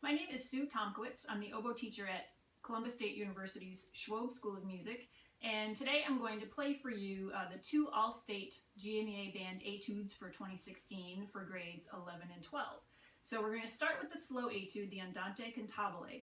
My name is Sue Tomkiewicz. I'm the oboe teacher at Columbus State University's Schwob School of Music, and today I'm going to play for you the two all-state GMEA band etudes for 2016 for grades 11 and 12. So we're going to start with the slow etude, the Andante Cantabile.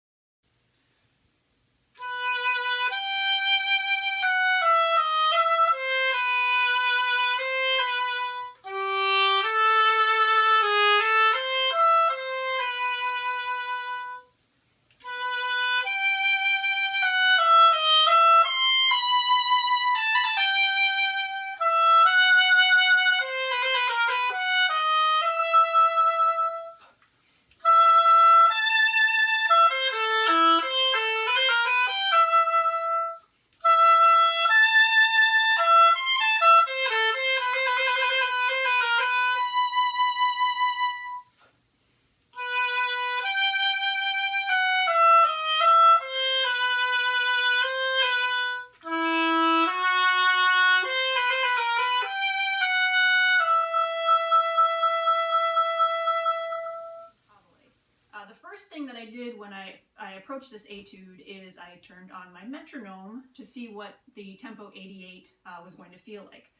The first thing that I did when I approached this etude is I turned on my metronome to see what the tempo 88 was going to feel like.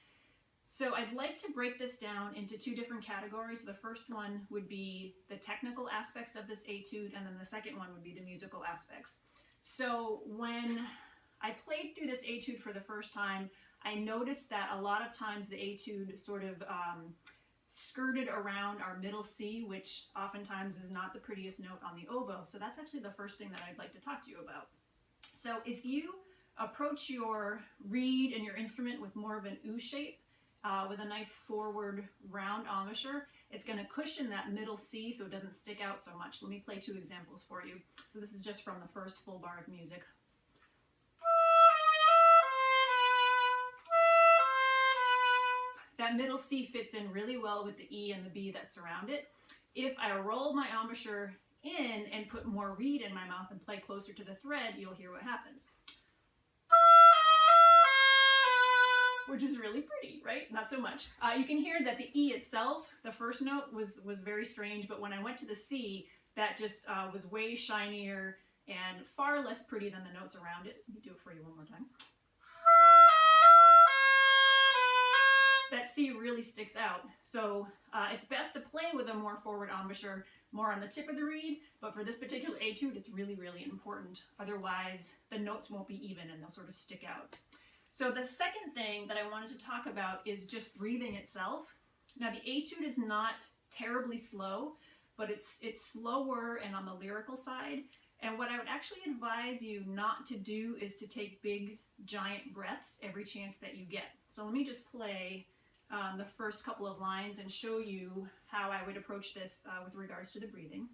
So I'd like to break this down into two different categories. The first one would be the technical aspects of this etude, and then the second one would be the musical aspects. So when I played through this etude for the first time, I noticed that a lot of times the etude sort of skirted around our middle C, which oftentimes is not the prettiest note on the oboe. So that's actually the first thing that I'd like to talk to you about. So if you approach your reed and your instrument with more of an U shape, with a nice forward round embouchure, it's going to cushion that middle C so it doesn't stick out so much. Let me play two examples for you. So this is just from the first full bar of music. That middle C fits in really well with the E and the B that surround it. If I roll my embouchure in and put more reed in my mouth and play closer to the thread, you'll hear what happens. Which is really pretty, right? Not so much. You can hear that the E itself, the first note, was very strange, but when I went to the C, that just was way shinier and far less pretty than the notes around it. Let me do it for you one more time. That C really sticks out. So it's best to play with a more forward embouchure, more on the tip of the reed, but for this particular etude, it's really, really important. Otherwise, the notes won't be even and they'll sort of stick out. So the second thing that I wanted to talk about is just breathing itself. Now the etude is not terribly slow, but it's slower and on the lyrical side. And what I would actually advise you not to do is to take big, giant breaths every chance that you get. So let me just play the first couple of lines and show you how I would approach this with regards to the breathing.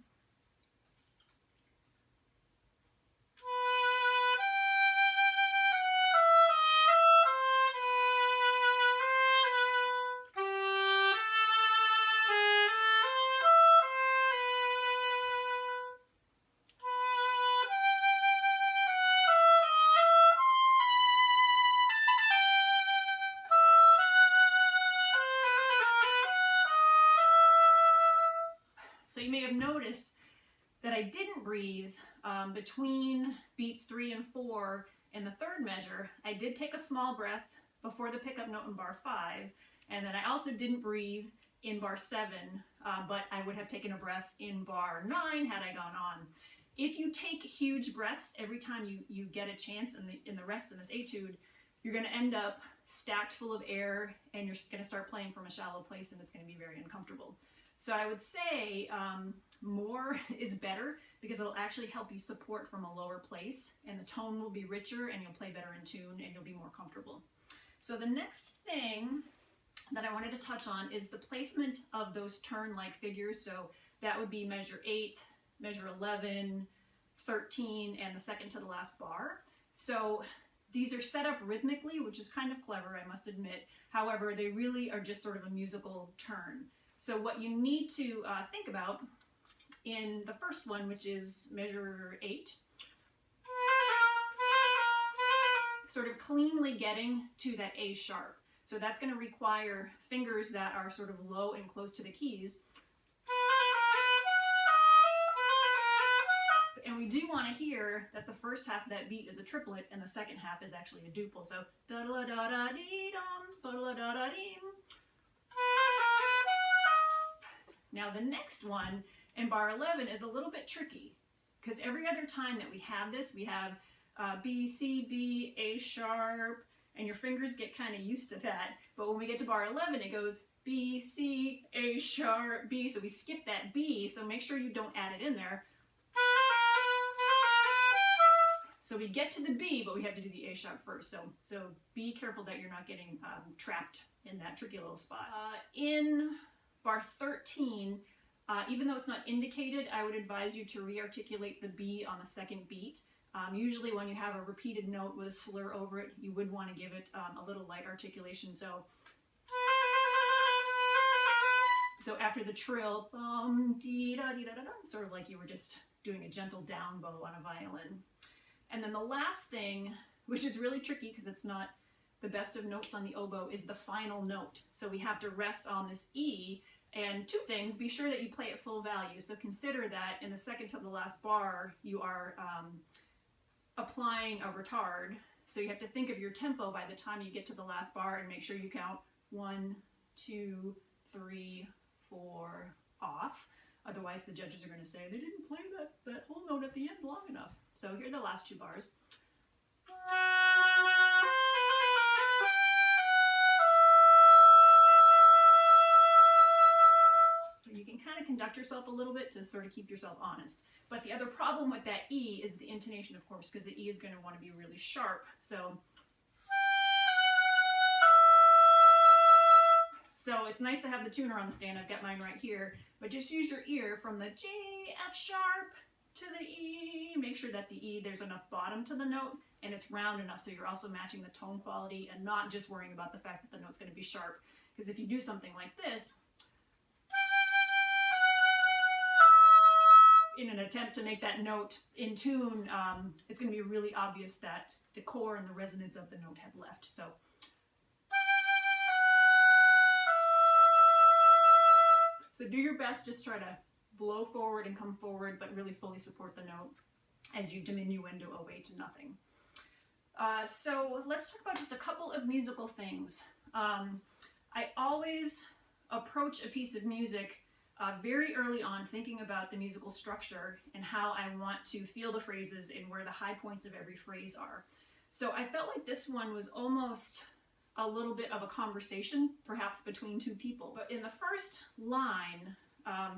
So you may have noticed that I didn't breathe between beats 3 and 4 in the third measure. I did take a small breath before the pickup note in bar 5, and then I also didn't breathe in bar 7, but I would have taken a breath in bar 9 had I gone on. If you take huge breaths every time you get a chance in the rest of this etude, you're going to end up stacked full of air, and you're going to start playing from a shallow place, and it's going to be very uncomfortable. So I would say more is better because it'll actually help you support from a lower place, and the tone will be richer and you'll play better in tune and you'll be more comfortable. So the next thing that I wanted to touch on is the placement of those turn-like figures. So that would be measure 8, measure 11, 13, and the second to the last bar. So these are set up rhythmically, which is kind of clever, I must admit. However, they really are just sort of a musical turn. So what you need to think about in the first one, which is measure 8, sort of cleanly getting to that A sharp. So that's going to require fingers that are sort of low and close to the keys. And we do want to hear that the first half of that beat is a triplet and the second half is actually a duple. So da da da da dee dum, da da da da dee. Now the next one in bar 11 is a little bit tricky because every other time that we have this, we have B, C, B, A sharp, and your fingers get kind of used to that. But when we get to bar 11, it goes B, C, A sharp, B. So we skip that B, so make sure you don't add it in there. So we get to the B, but we have to do the A sharp first. So be careful that you're not getting trapped in that tricky little spot. In bar 13, even though it's not indicated, I would advise you to re-articulate the B on the second beat. Usually when you have a repeated note with a slur over it, you would want to give it a little light articulation. So after the trill, dee da dee da da da, sort of like you were just doing a gentle down bow on a violin. And then the last thing, which is really tricky because it's not the best of notes on the oboe, is the final note. So we have to rest on this E. And two things, be sure that you play at full value. So consider that in the second to the last bar, you are applying a retard. So you have to think of your tempo by the time you get to the last bar and make sure you count 1, 2, 3, 4 off. Otherwise the judges are going to say they didn't play that whole note at the end long enough. So here are the last 2 bars. You can kind of conduct yourself a little bit to sort of keep yourself honest. But the other problem with that E is the intonation, of course, because the E is going to want to be really sharp. So it's nice to have the tuner on the stand. I've got mine right here. But just use your ear from the G, F sharp to the E. Make sure that the E, there's enough bottom to the note and it's round enough so you're also matching the tone quality and not just worrying about the fact that the note's going to be sharp. Because if you do something like this, in an attempt to make that note in tune, it's going to be really obvious that the core and the resonance of the note have left. So do your best, just try to blow forward and come forward, but really fully support the note as you diminuendo away to nothing. So let's talk about just a couple of musical things. I always approach a piece of music very early on thinking about the musical structure and how I want to feel the phrases and where the high points of every phrase are. So I felt like this one was almost a little bit of a conversation, perhaps between 2 people. But in the first line, I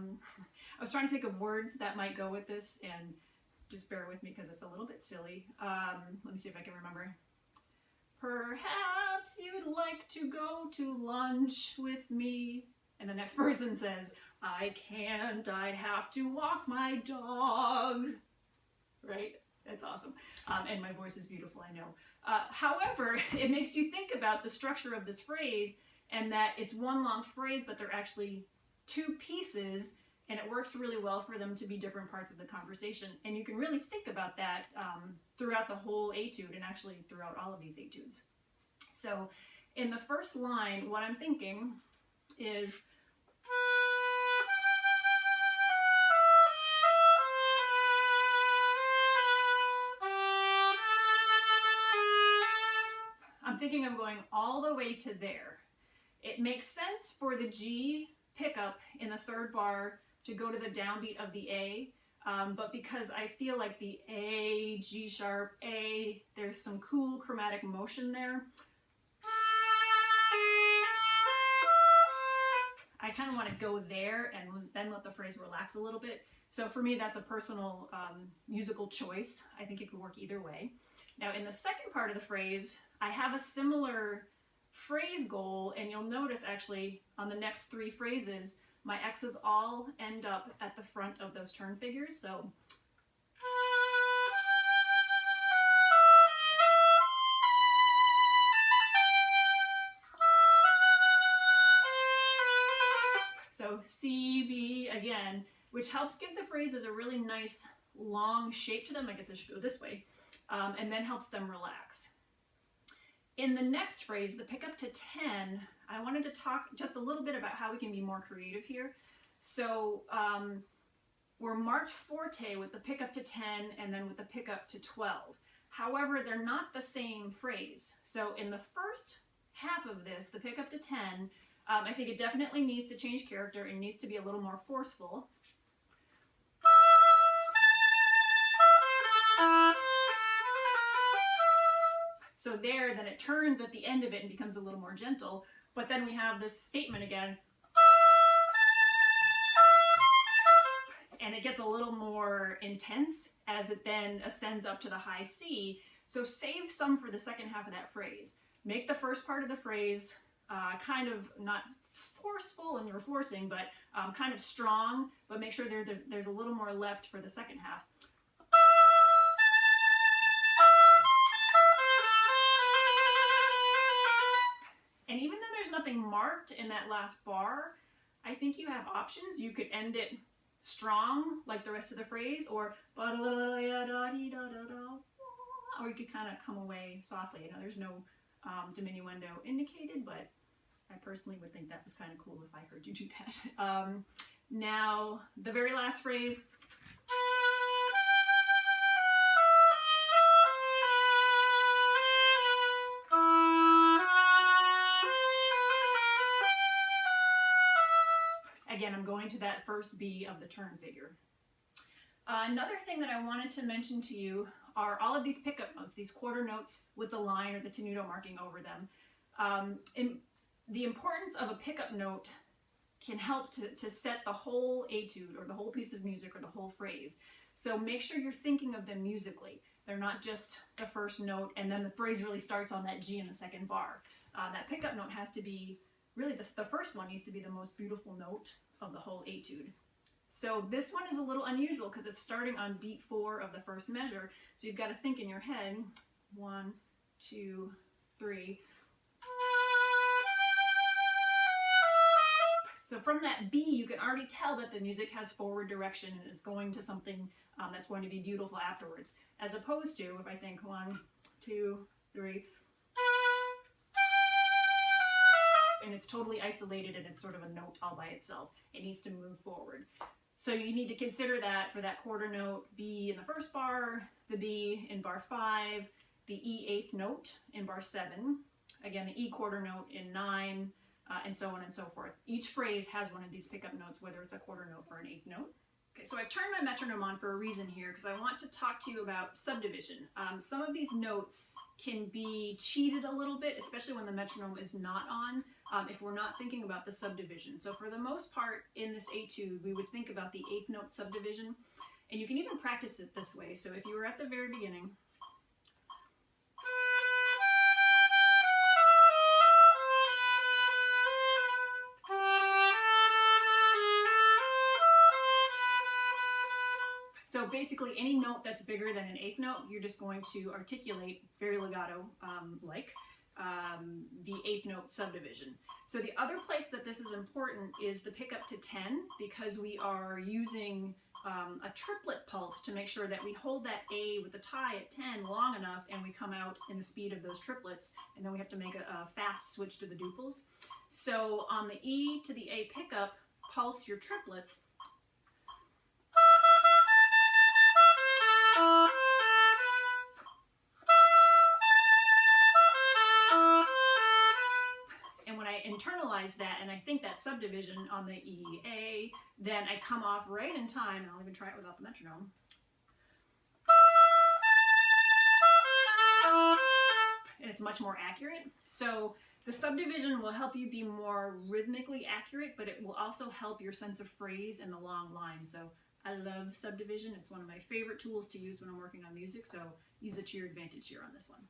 was trying to think of words that might go with this, and just bear with me because it's a little bit silly. Let me see if I can remember. Perhaps you'd like to go to lunch with me. And the next person says, I can't, I'd have to walk my dog. Right? That's awesome. And my voice is beautiful, I know. However, it makes you think about the structure of this phrase and that it's one long phrase, but they're actually 2 pieces, and it works really well for them to be different parts of the conversation. And you can really think about that throughout the whole etude and actually throughout all of these etudes. So in the first line, what I'm thinking is, I'm thinking of going all the way to there. It makes sense for the G pickup in the 3rd bar to go to the downbeat of the A, but because I feel like the A, G sharp, A, there's some cool chromatic motion there, I kind of want to go there and then let the phrase relax a little bit. So for me, that's a personal musical choice. I think it could work either way. Now in the second part of the phrase, I have a similar phrase goal, and you'll notice actually on the next 3 phrases, my X's all end up at the front of those turn figures. So C, B again, which helps give the phrases a really nice long shape to them. I guess I should go this way. And then helps them relax. In the next phrase, the pickup to 10, I wanted to talk just a little bit about how we can be more creative here. So were marked forte with the pickup to 10 and then with the pickup to 12. However, they're not the same phrase. So in the first half of this, the pickup to 10, I think it definitely needs to change character and needs to be a little more forceful. So there, then it turns at the end of it and becomes a little more gentle. But then we have this statement again. And it gets a little more intense as it then ascends up to the high C. So save some for the second half of that phrase. Make the first part of the phrase kind of not forceful and you're forcing, but kind of strong, but make sure there's a little more left for the second half. And even though there's nothing marked in that last bar, I think you have options. You could end it strong, like the rest of the phrase, or you could kind of come away softly. You know, there's no diminuendo indicated, but I personally would think that was kind of cool if I heard you do that. Now, the very last phrase. Again, I'm going to that first B of the turn figure. Another thing that I wanted to mention to you are all of these pickup notes, these quarter notes with the line or the tenuto marking over them. The importance of a pickup note can help to set the whole etude or the whole piece of music or the whole phrase. So make sure you're thinking of them musically. They're not just the first note and then the phrase really starts on that G in the second bar. That pickup note has to be, really the first one needs to be the most beautiful note of the whole etude. So this one is a little unusual because it's starting on beat 4 of the first measure. So you've got to think in your head, 1, 2, 3. So from that B, you can already tell that the music has forward direction and is going to something that's going to be beautiful afterwards. As opposed to, if I think 1, 2, 3, and it's totally isolated and it's sort of a note all by itself. It needs to move forward. So you need to consider that for that quarter note, B in the first bar, the B in bar 5, the E eighth note in bar 7, again the E quarter note in 9, and so on and so forth. Each phrase has one of these pickup notes, whether it's a quarter note or an eighth note. Okay, so I've turned my metronome on for a reason here because I want to talk to you about subdivision. Some of these notes can be cheated a little bit, especially when the metronome is not on, if we're not thinking about the subdivision. So for the most part in this etude, we would think about the eighth note subdivision, and you can even practice it this way. So if you were at the very beginning, so basically any note that's bigger than an eighth note, you're just going to articulate very legato like the eighth note subdivision. So the other place that this is important is the pickup to 10, because we are using a triplet pulse to make sure that we hold that A with the tie at 10 long enough and we come out in the speed of those triplets, and then we have to make a fast switch to the duples. So on the E to the A pickup, pulse your triplets. And when I internalize that and I think that subdivision on the E, A, then I come off right in time, and I'll even try it without the metronome. And it's much more accurate. So the subdivision will help you be more rhythmically accurate, but it will also help your sense of phrase in the long line. So I love subdivision. It's one of my favorite tools to use when I'm working on music, so use it to your advantage here on this one.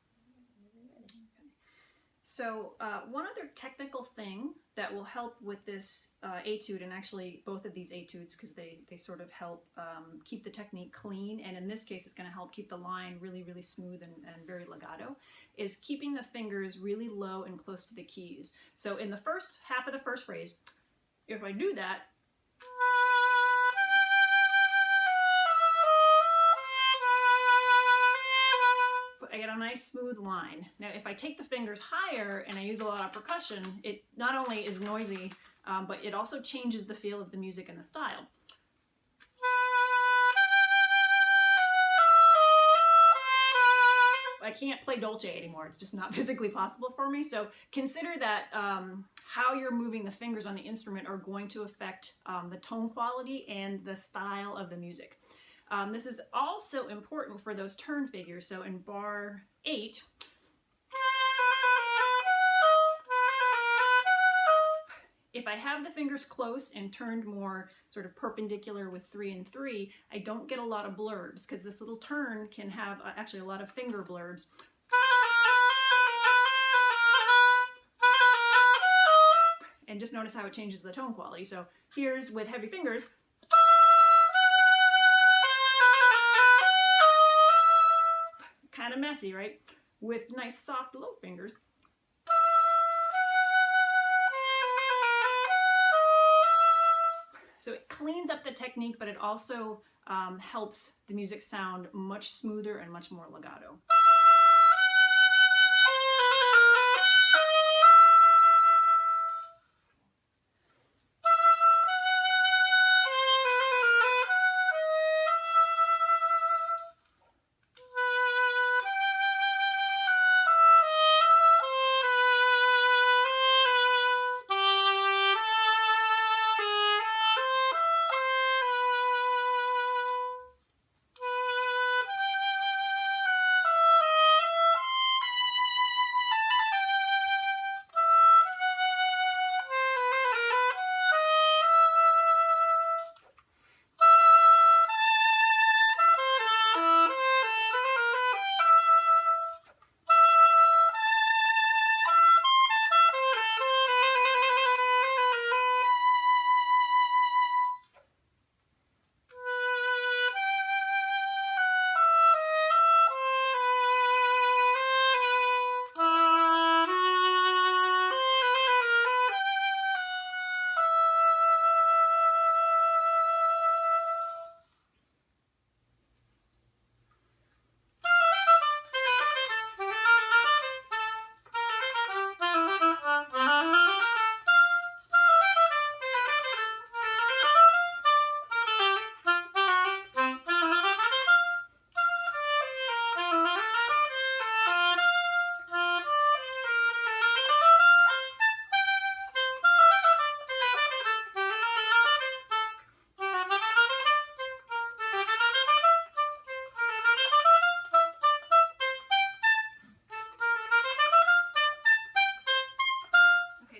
So one other technical thing that will help with this etude, and actually both of these etudes, because they sort of help keep the technique clean, and in this case it's going to help keep the line really, really smooth and very legato, is keeping the fingers really low and close to the keys. So in the first half of the first phrase, if I do that, I get a nice smooth line. Now if I take the fingers higher and I use a lot of percussion, it not only is noisy, but it also changes the feel of the music and the style. I can't play dolce anymore. It's just not physically possible for me. So consider that how you're moving the fingers on the instrument are going to affect the tone quality and the style of the music. This is also important for those turn figures. So in bar 8, if I have the fingers close and turned more sort of perpendicular with 3 and 3, I don't get a lot of blurbs because this little turn can have actually a lot of finger blurbs. And just notice how it changes the tone quality. So here's with heavy fingers. Kind of messy, right? With nice soft low fingers. So it cleans up the technique, but it also helps the music sound much smoother and much more legato.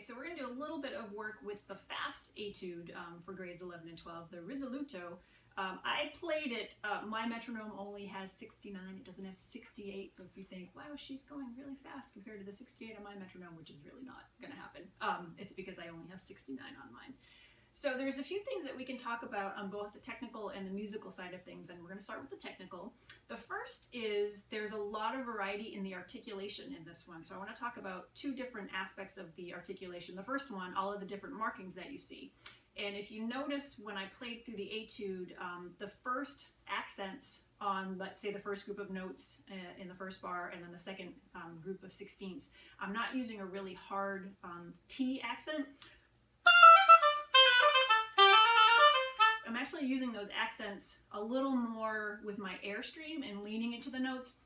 So we're going to do a little bit of work with the fast etude for grades 11 and 12, the Risoluto. I played it, my metronome only has 69, it doesn't have 68, so if you think, wow, she's going really fast compared to the 68 on my metronome, which is really not going to happen, it's because I only have 69 on mine. So there's a few things that we can talk about on both the technical and the musical side of things, and we're going to start with the technical. The first is there's a lot of variety in the articulation in this one, so I want to talk about two different aspects of the articulation. The first one, all of the different markings that you see. And if you notice when I played through the etude, the first accents on, let's say, the first group of notes in the first bar and then the second group of 16ths, I'm not using a really hard T accent. I'm actually using those accents a little more with my airstream and leaning into the notes.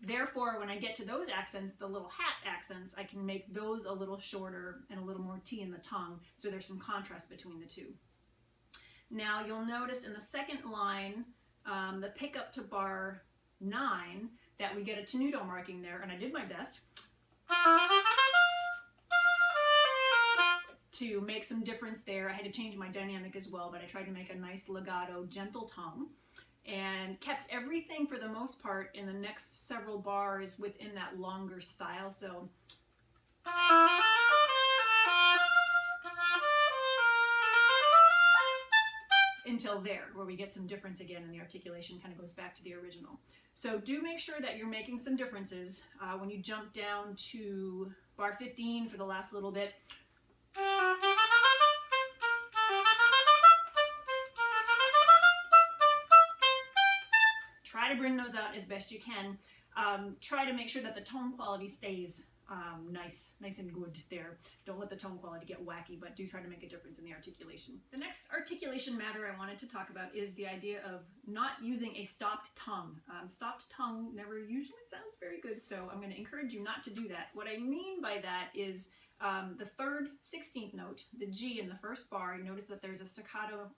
Therefore, when I get to those accents, the little hat accents, I can make those a little shorter and a little more T in the tongue, so there's some contrast between the two. Now you'll notice in the second line, the pickup to bar 9, that we get a tenuto marking there, and I did my best to make some difference there. I had to change my dynamic as well, but I tried to make a nice legato, gentle tone, and kept everything for the most part in the next several bars within that longer style. So until there, where we get some difference again, and the articulation kind of goes back to the original. So do make sure that you're making some differences when you jump down to bar 15 for the last little bit. Try to bring those out as best you can. Try to make sure that the tone quality stays nice and good there. Don't let the tone quality get wacky, but do try to make a difference in the articulation. The next articulation matter I wanted to talk about is the idea of not using a stopped tongue. Stopped tongue never usually sounds very good, so I'm going to encourage you not to do that. What I mean by that is the third 16th note, the G in the first bar. You notice that there's a staccato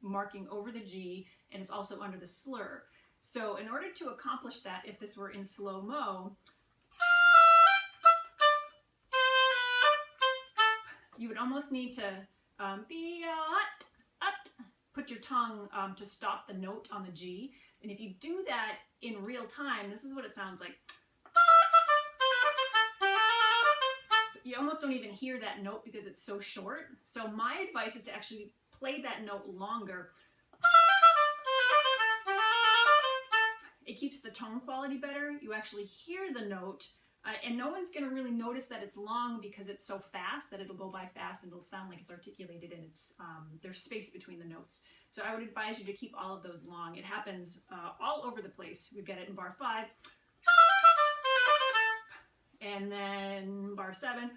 marking over the G, and it's also under the slur. So in order to accomplish that, if this were in slow-mo, you would almost need to put your tongue to stop the note on the G. And if you do that in real time, this is what it sounds like. You almost don't even hear that note because it's so short. So my advice is to actually play that note longer. It keeps the tone quality better. You actually hear the note, and no one's going to really notice that it's long because it's so fast that it'll go by fast and it'll sound like it's articulated, and it's there's space between the notes. So I would advise you to keep all of those long. It happens all over the place. We get it in bar 5, and then bar 7.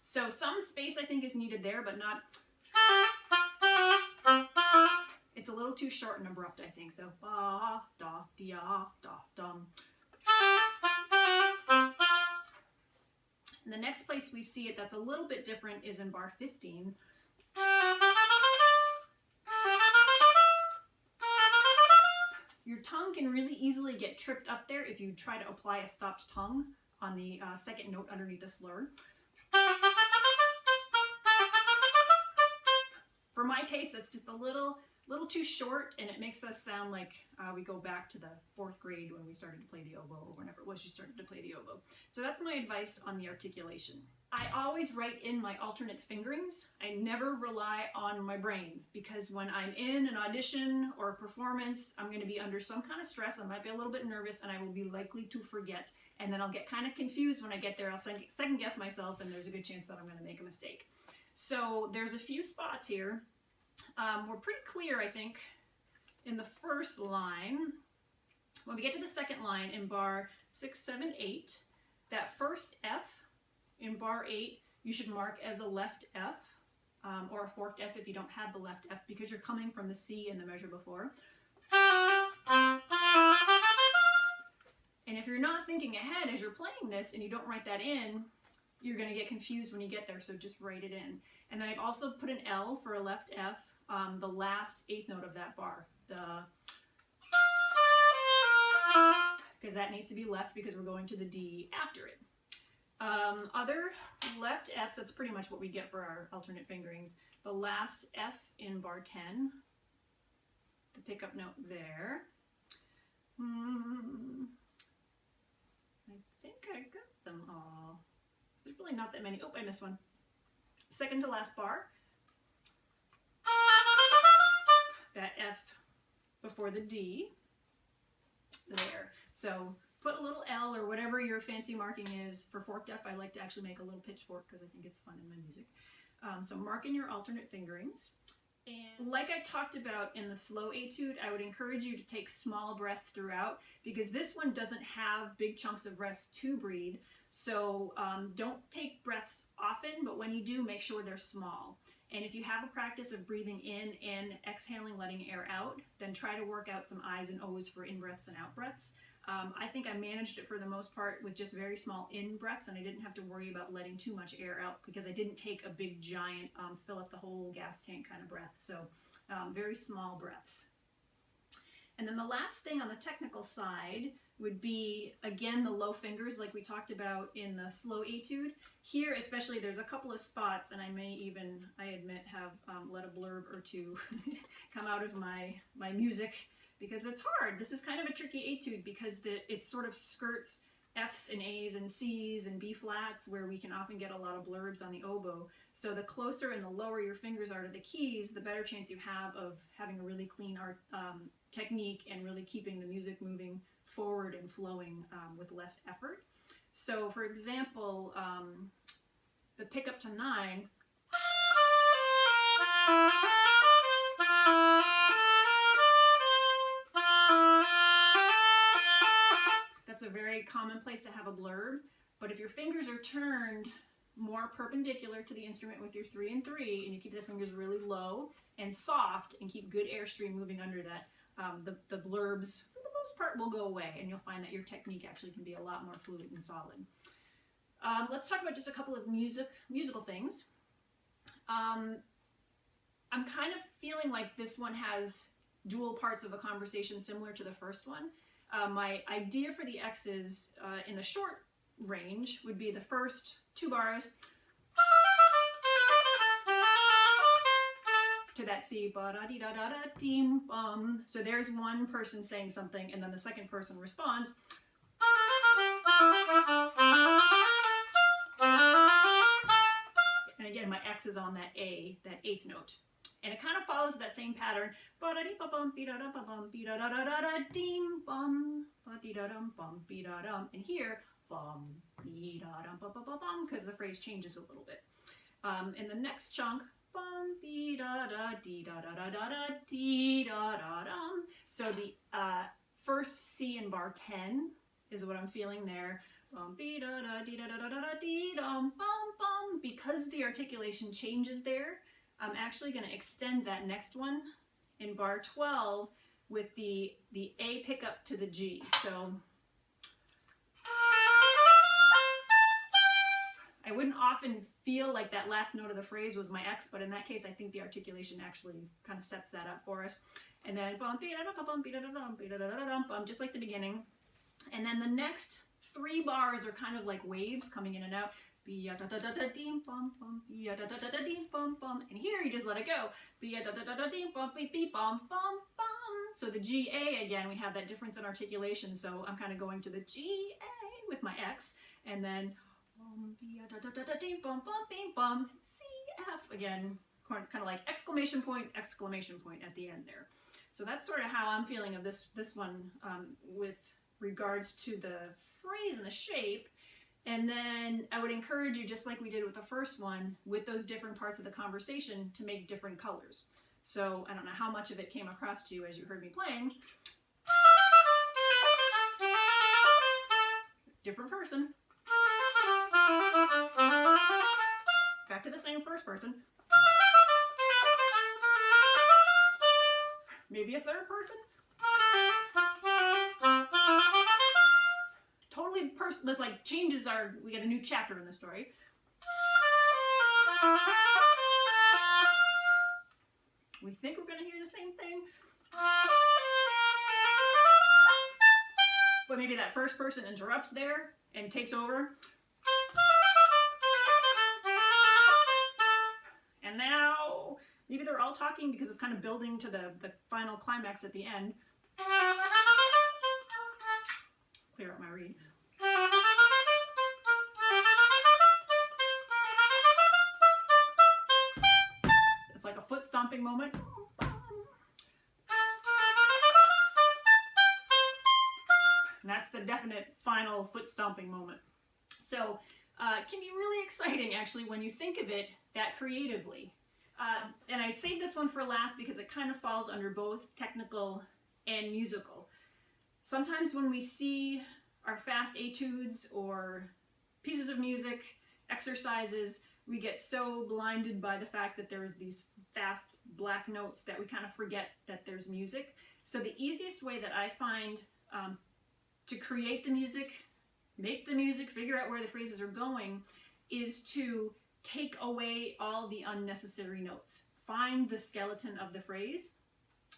So some space I think is needed there, but not. It's a little too short and abrupt, I think. So ba da dia da dum. And the next place we see it that's a little bit different is in bar 15. Your tongue can really easily get tripped up there if you try to apply a stopped tongue on the second note underneath the slur. For my taste, that's just a little too short, and it makes us sound like we go back to the 4th grade when we started to play the oboe, or whenever it was you started to play the oboe. So that's my advice on the articulation. I always write in my alternate fingerings. I never rely on my brain, because when I'm in an audition or a performance, I'm going to be under some kind of stress. I might be a little bit nervous, and I will be likely to forget. And then I'll get kind of confused when I get there. I'll second guess myself, and there's a good chance that I'm going to make a mistake. So there's a few spots here. We're pretty clear, I think, in the first line. When we get to the second line in bar 6, 7, 8, that first F in bar 8, you should mark as a left F, or a forked F if you don't have the left F, because you're coming from the C in the measure before. And if you're not thinking ahead as you're playing this and you don't write that in, you're going to get confused when you get there, so just write it in. And then I've also put an L for a left F, the last 8th note of that bar. Because that needs to be left because we're going to the D after it. Other left Fs, that's pretty much what we get for our alternate fingerings. The last F in bar 10, the pickup note there. I think I got them all. There's really not that many. Oh, I missed one. Second to last bar. That F before the D. There. So put a little L or whatever your fancy marking is. For forked F, I like to actually make a little pitchfork because I think it's fun in my music. So mark in your alternate fingerings. And like I talked about in the slow etude, I would encourage you to take small breaths throughout, because this one doesn't have big chunks of rest to breathe. So don't take breaths often, but when you do, make sure they're small. And if you have a practice of breathing in and exhaling, letting air out, then try to work out some I's and O's for in-breaths and out-breaths. I think I managed it for the most part with just very small in-breaths, and I didn't have to worry about letting too much air out because I didn't take a big giant fill up the whole gas tank kind of breath. So very small breaths. And then the last thing on the technical side would be, again, the low fingers like we talked about in the slow etude. Here especially, there's a couple of spots, and I may even, I admit, have let a blurb or two come out of my music, because it's hard. This is kind of a tricky etude because it sort of skirts F's and A's and C's and B flats, where we can often get a lot of blurbs on the oboe. So the closer and the lower your fingers are to the keys, the better chance you have of having a really clean technique and really keeping the music moving forward and flowing with less effort. So for example, the pickup to 9, that's a very commonplace But if your fingers are turned more perpendicular to the instrument with your 3 and 3, and you keep the fingers really low and soft and keep good airstream moving under that, the blurbs, for the most part, will go away, and you'll find that your technique actually can be a lot more fluid and solid. Let's talk about just a couple of musical things. I'm kind of feeling like this one has dual parts of a conversation similar to the first one. My idea for the X's in the short range would be the first 2 bars to that C, ba-da-dee-da-da-da-deem, bum. So there's one person saying something, and then the second person responds. And again, my X is on that A, that 8th note. And it kind of follows that same pattern. And here, because the phrase changes a little bit. In the next chunk, so the first C in bar 10 is what I'm feeling there. Because the articulation changes there, I'm actually going to extend that next one in bar 12 with the A pickup to the G. So I wouldn't often feel like that last note of the phrase was my X, but in that case, I think the articulation actually kind of sets that up for us. And then just like the beginning. And then the next 3 bars are kind of like waves coming in and out. And here you just let it go. So the GA, again, we have that difference in articulation. So I'm kind of going to the GA with my X, and then CF, again, kind of like exclamation point at the end there. So that's sort of how I'm feeling of this one with regards to the phrase and the shape. And then I would encourage you, just like we did with the first one, with those different parts of the conversation, to make different colors. So I don't know how much of it came across to you as you heard me playing. Different person. Back to the same first person. Maybe a third person. Totally this like changes we get a new chapter in the story. We think we're going to hear the same thing. But maybe that first person interrupts there and takes over. And now maybe they're all talking because it's kind of building to the final climax at the end. Clear out my reed. It's like a foot stomping moment. And that's the definite final foot stomping moment. So it can be really exciting, actually, when you think of it that creatively. And I saved this one for last because it kind of falls under both technical and musical. Sometimes when we see our fast etudes or pieces of music, exercises, we get so blinded by the fact that there's these fast black notes that we kind of forget that there's music. So the easiest way that I find to create the music, make the music, figure out where the phrases are going, is to take away all the unnecessary notes. Find the skeleton of the phrase.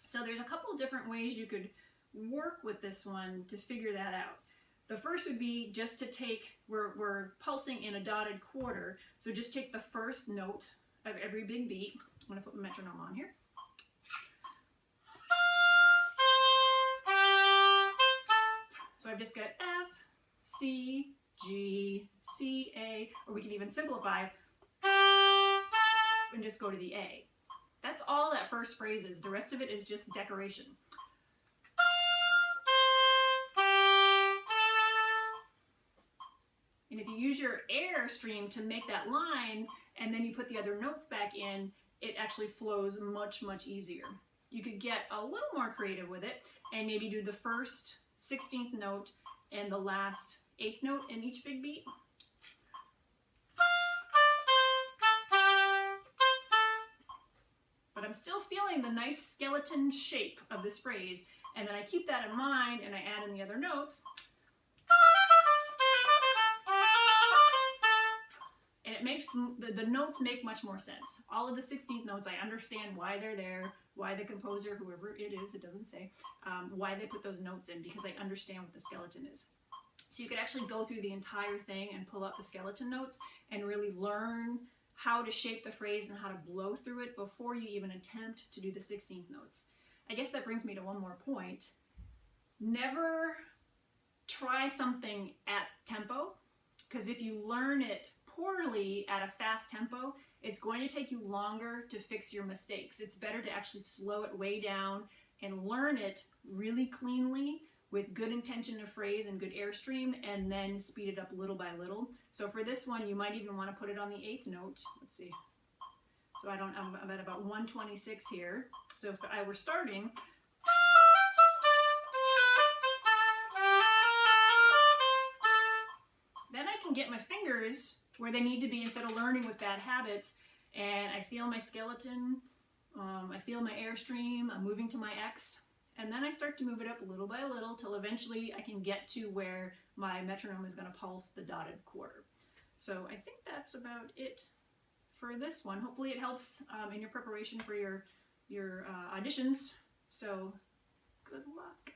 So there's a couple of different ways you could work with this one to figure that out. The first would be just to take, we're pulsing in a dotted quarter, so just take the first note of every big beat. I'm going to put my metronome on here. So I've just got F, C, G, C, A, or we can even simplify and just go to the A. That's all that first phrase is. The rest of it is just decoration. And if you use your air stream to make that line, and then you put the other notes back in, it actually flows much, much easier. You could get a little more creative with it, and maybe do the first 16th note and the last 8th note in each big beat. I'm still feeling the nice skeleton shape of this phrase, and then I keep that in mind and I add in the other notes. And it makes the notes make much more sense. All of the 16th notes, I understand why they're there, why the composer, whoever it is, it doesn't say, why they put those notes in, because I understand what the skeleton is. So you could actually go through the entire thing and pull up the skeleton notes and really learn how to shape the phrase and how to blow through it before you even attempt to do the 16th notes. I guess that brings me to one more point. Never try something at tempo, because if you learn it poorly at a fast tempo, it's going to take you longer to fix your mistakes. It's better to actually slow it way down and learn it really cleanly with good intention of phrase and good airstream, and then speed it up little by little. So for this one, you might even want to put it on the 8th note. Let's see. So I'm at about 126 here. So if I were starting, then I can get my fingers where they need to be instead of learning with bad habits, and I feel my skeleton, I feel my airstream, I'm moving to my X, and then I start to move it up little by little till eventually I can get to where my metronome is going to pulse the dotted quarter. So I think that's about it for this one. Hopefully it helps in your preparation for your auditions. So good luck.